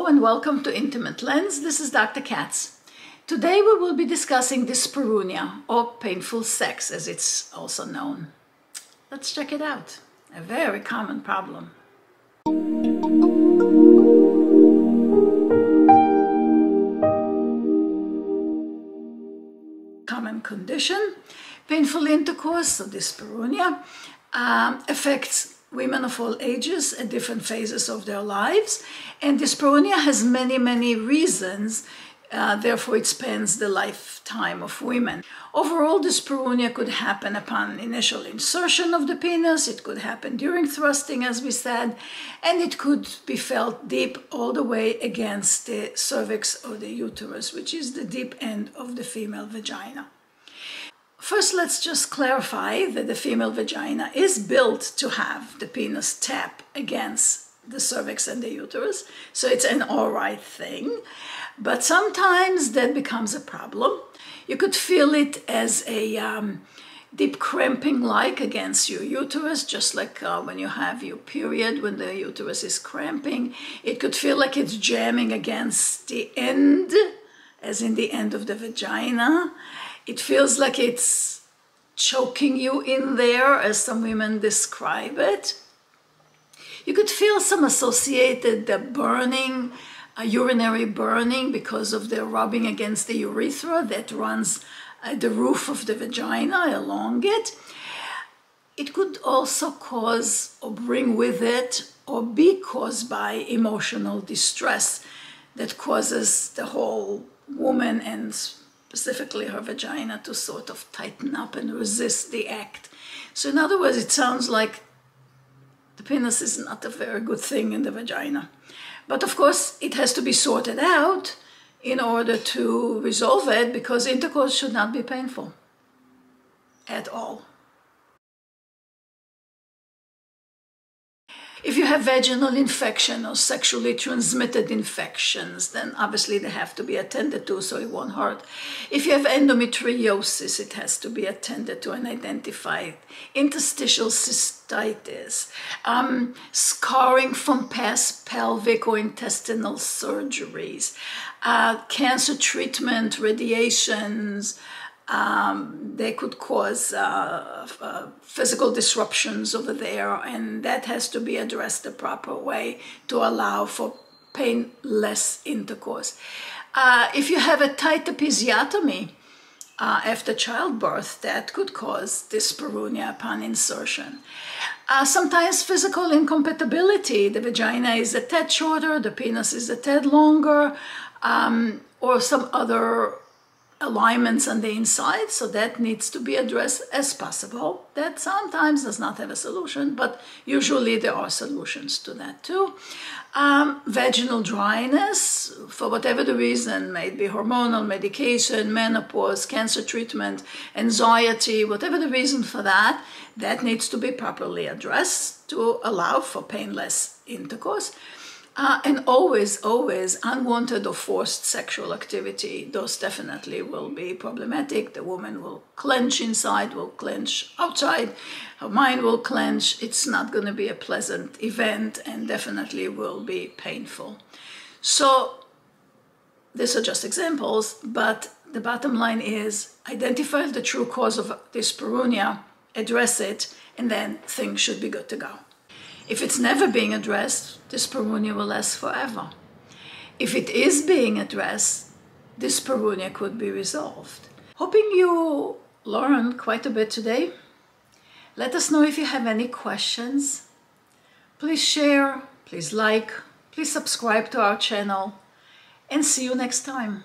Hello and welcome to Intimate Lens. This is Dr. Katz. Today we will be discussing dyspareunia, or painful sex as it's also known. Let's check it out. A very common problem. Common condition. Painful intercourse, or dyspareunia, affects women of all ages at different phases of their lives, and dyspareunia has many reasons, therefore it spans the lifetime of women. Overall, dyspareunia could happen upon initial insertion of the penis, it could happen during thrusting, as we said, and it could be felt deep all the way against the cervix or the uterus, which is the deep end of the female vagina. First, let's just clarify that the female vagina is built to have the penis tap against the cervix and the uterus, so it's an all right thing. But sometimes that becomes a problem. You could feel it as a deep cramping like against your uterus, just like when you have your period, when the uterus is cramping. It could feel like it's jamming against the end, as in the end of the vagina. It feels like it's choking you in there, as some women describe it. You could feel some associated burning, urinary burning, because of the rubbing against the urethra that runs the roof of the vagina along it. It could also cause or bring with it or be caused by emotional distress that causes the whole woman and specifically her vagina to sort of tighten up and resist the act. So in other words, it sounds like the penis is not a very good thing in the vagina. But of course, it has to be sorted out in order to resolve it, because intercourse should not be painful at all. If you have vaginal infection or sexually transmitted infections, then obviously they have to be attended to so it won't hurt. If you have endometriosis, it has to be attended to and identified. Interstitial cystitis, scarring from past pelvic or intestinal surgeries, cancer treatment, radiations, they could cause physical disruptions over there, and that has to be addressed the proper way to allow for painless intercourse. If you have a tight episiotomy after childbirth, that could cause dyspareunia upon insertion. Sometimes physical incompatibility, the vagina is a tad shorter, the penis is a tad longer, or some other alignments on the inside, so that needs to be addressed as possible. That sometimes does not have a solution, but usually there are solutions to that too. Vaginal dryness, for whatever the reason, may be hormonal, medication, menopause, cancer treatment, anxiety, whatever the reason for that, that needs to be properly addressed to allow for painless intercourse. And always unwanted or forced sexual activity, those definitely will be problematic. The woman will clench inside, will clench outside, her mind will clench. It's not going to be a pleasant event and definitely will be painful. So these are just examples, but the bottom line is identify the true cause of dyspareunia, address it, and then things should be good to go. If it's never being addressed, dyspareunia will last forever. If it is being addressed, dyspareunia could be resolved. Hoping you learned quite a bit today. Let us know if you have any questions. Please share, please like, please subscribe to our channel, and see you next time.